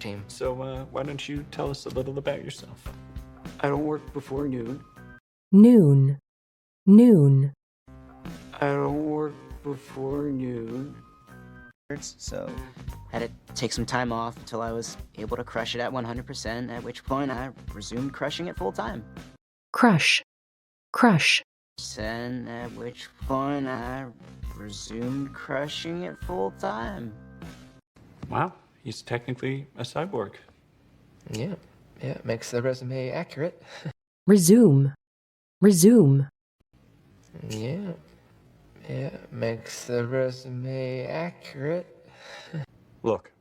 team. So why don't you tell us a little about yourself? I don't work before noon. Noon. Noon. I don't work before noon. So had to take some time off until I was able to crush it at 100%, at which point I resumed crushing it full time. Crush. Crush. And at which point I resumed crushing it full time. Wow, he's technically a cyborg. Yeah, it makes the resume accurate. Resume. Resume. Yeah, it makes the resume accurate. Look,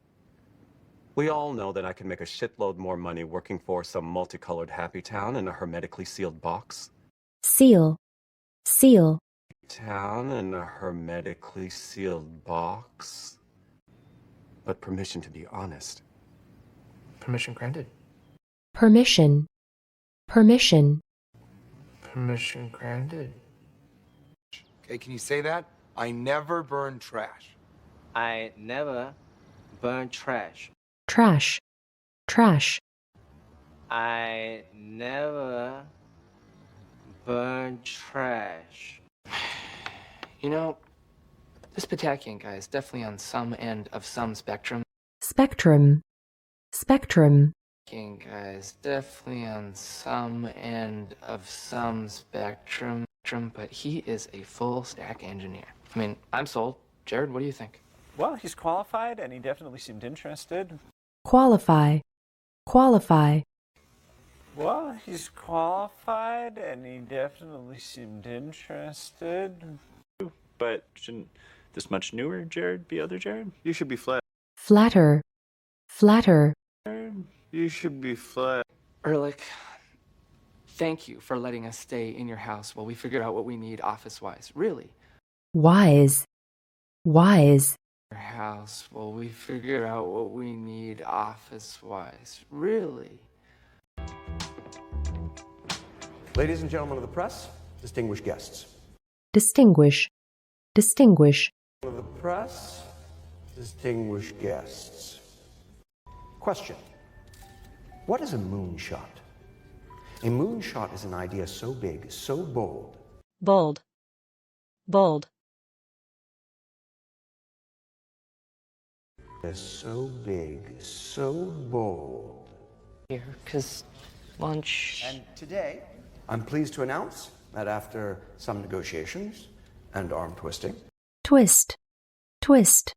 we all know that I can make a shitload more money working for some multicolored happy town in a hermetically sealed box. Seal. Seal. Town in a hermetically sealed box. But permission to be honest. Permission granted. Permission. Permission. Permission granted. Okay, can you say that? I never burn trash. I never burn trash. Trash. Trash. I never burn trash. You know, this Patakian guy is definitely on some end of some spectrum. Spectrum. Spectrum. Patakian guy is definitely on some end of some spectrum, but he is a full stack engineer. I mean, I'm sold. Jared, what do you think? Well, he's qualified, and he definitely seemed interested. Qualify. Qualify. Well, he's qualified, and he definitely seemed interested. But shouldn't this much newer Jared be other Jared? You should be flat. Flatter. Flatter. You should be flat. Ehrlich, thank you for letting us stay in your house while we figure out what we need office-wise. Really. Wise. Wise. Your house while we figure out what we need office-wise. Really. Ladies and gentlemen of the press, distinguished guests. Distinguish. Distinguish. Of the press, distinguished guests. Question. What is a moonshot? A moonshot is an idea so big, so bold. Bold. Bold. So big, so bold. Here, 'cause lunch. And today, I'm pleased to announce that after some negotiations and arm twisting, Twist. Twist.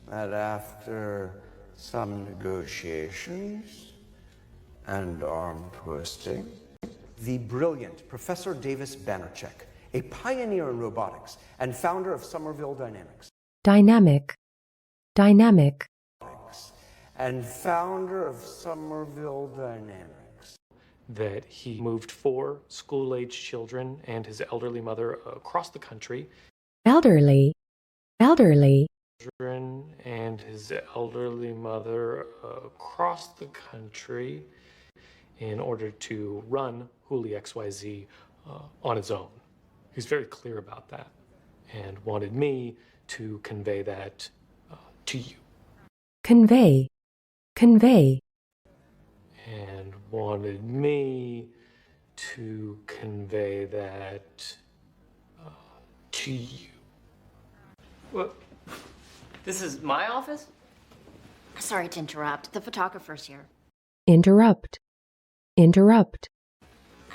that after some negotiations and arm twisting, the brilliant Professor Davis Bannercheck, a pioneer in robotics and founder of Somerville Dynamics, Dynamic. Dynamic. and founder of Somerville Dynamics, that he moved 4 school-age children and his elderly mother across the country. Elderly. Elderly. Children and his elderly mother across the country in order to run Huli XYZ on his own. He's very clear about that and wanted me to convey that to you. Convey. Convey. And wanted me to convey that to you. What? This is my office? Sorry to interrupt. The photographer's here. Interrupt. Interrupt.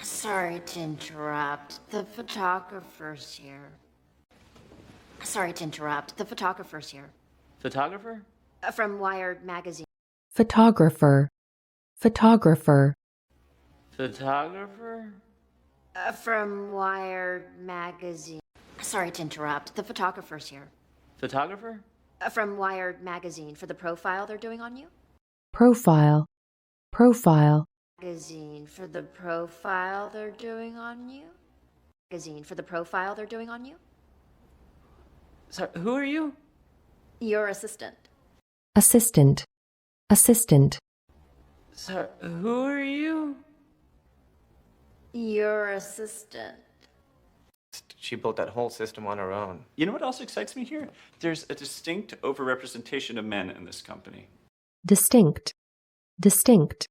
Sorry to interrupt. The photographer's here. Sorry to interrupt. The photographer's here. Photographer? From Wired magazine. Photographer. Photographer. Photographer? From Wired magazine. Sorry to interrupt. The photographer's here. Photographer? From Wired magazine for the profile they're doing on you. Profile. Profile. Magazine for the profile they're doing on you. Magazine for the profile they're doing on you. Sorry, who are you? Your assistant. Assistant. Assistant. Sorry, who are you? Your assistant. She built that whole system on her own. You know what else excites me here? There's a distinct overrepresentation of men in this company. distinct, distinct,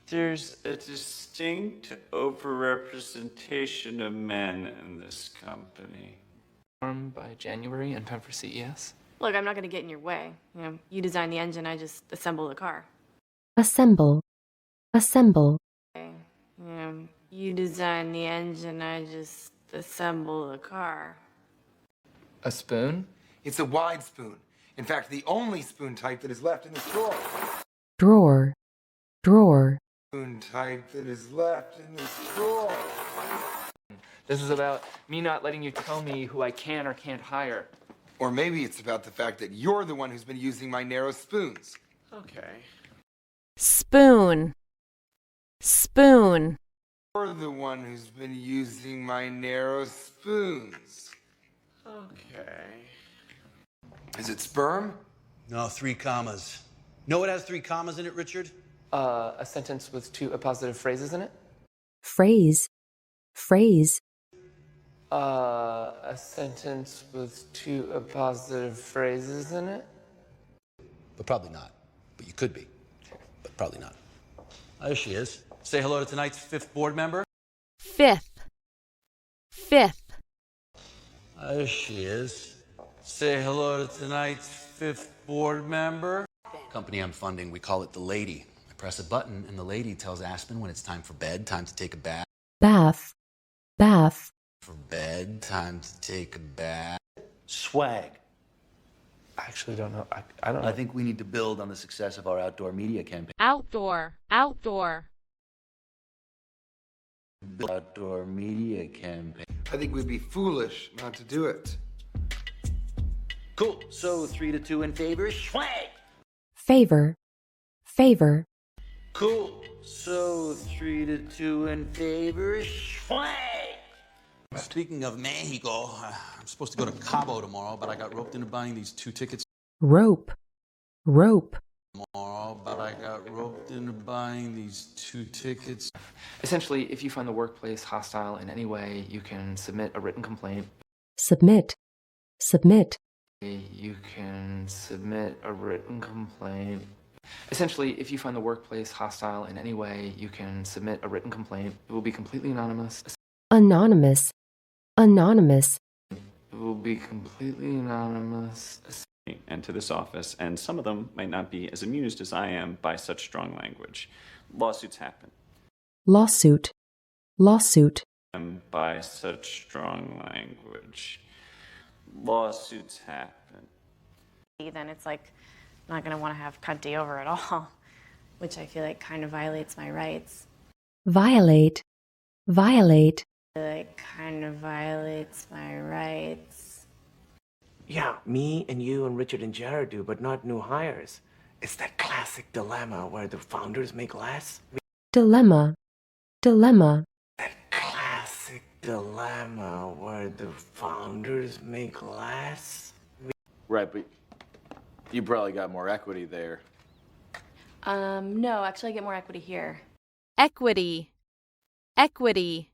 There's a distinct overrepresentation of men in this company. By January in time for CES. Look, I'm not going to get in your way. You design the engine, I just assemble the car. assemble, assemble, You design the engine, I just assemble the car. A spoon? It's a wide spoon. In fact, the only spoon type that is left in this drawer. drawer, drawer, Spoon type that is left in this drawer. This is about me not letting you tell me who I can or can't hire. Or maybe it's about the fact that you're the one who's been using my narrow spoons. Okay. spoon, spoon, You're the one who's been using my narrow spoons. Okay. Is it sperm? No, 3 commas. Know what has 3 commas in it, Richard? A sentence with 2 appositive phrases in it? phrase, phrase, A sentence with 2 appositive phrases in it? But probably not. But you could be. But probably not. There she is. Say hello to tonight's 5th board member. fifth, fifth, There she is. Say hello to tonight's 5th board member. Company I'm funding, we call it the Lady. I press a button and the lady tells Aspen when it's time for bed, time to take a bath. bath, bath, For bed, time to take a bath. Swag. I actually don't know. I don't know. I think we need to build on the success of our outdoor media campaign. outdoor, outdoor, Outdoor media campaign. I think we'd be foolish not to do it. Cool. So 3 to 2 in favor. Swag. favor, favor, Cool. So 3 to 2 in favor. Swag. Speaking of Mexico, I'm supposed to go to Cabo tomorrow, but I got roped into buying these 2 tickets rope, rope, Essentially, if you find the workplace hostile in any way, you can submit a written complaint. submit, submit, You can submit a written complaint. Essentially, if you find the workplace hostile in any way, you can submit a written complaint. It will be completely anonymous. anonymous, anonymous, It will be completely anonymous. And to this office, and some of them might not be as amused as I am by such strong language. Lawsuits happen. lawsuit, lawsuit, By such strong language. Lawsuits happen. Then it's like, I'm not going to want to have cunty over at all, which I feel like kind of violates my rights. violate, violate, It kind of violates my rights. Yeah, me and you and Richard and Jared do, but not new hires. It's that classic dilemma where the founders make less. dilemma, dilemma, Classic dilemma where the founders make less. Right, but you probably got more equity there. No, actually I get more equity here. equity, equity,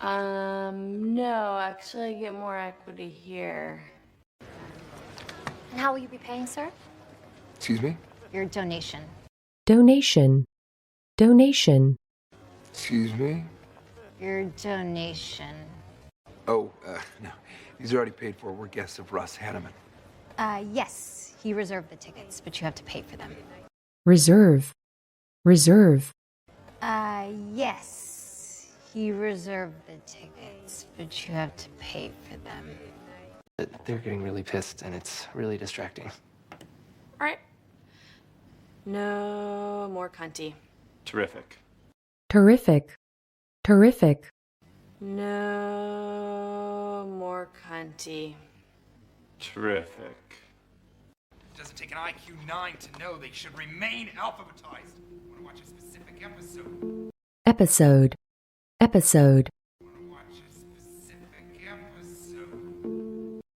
No, actually I get more equity here. And how will you be paying, sir? Excuse me? Your donation. donation, donation, Excuse me? Your donation. Oh, no. These are already paid for. We're guests of Russ Hanneman. Yes, he reserved the tickets, but you have to pay for them. reserve, reserve, Yes, he reserved the tickets, but you have to pay for them. They're getting really pissed, and it's really distracting. All right. No more cunty. Terrific. terrific, terrific, No more cunty. Terrific. It doesn't take an IQ 9 to know they should remain alphabetized. Want to watch a specific episode? episode, episode,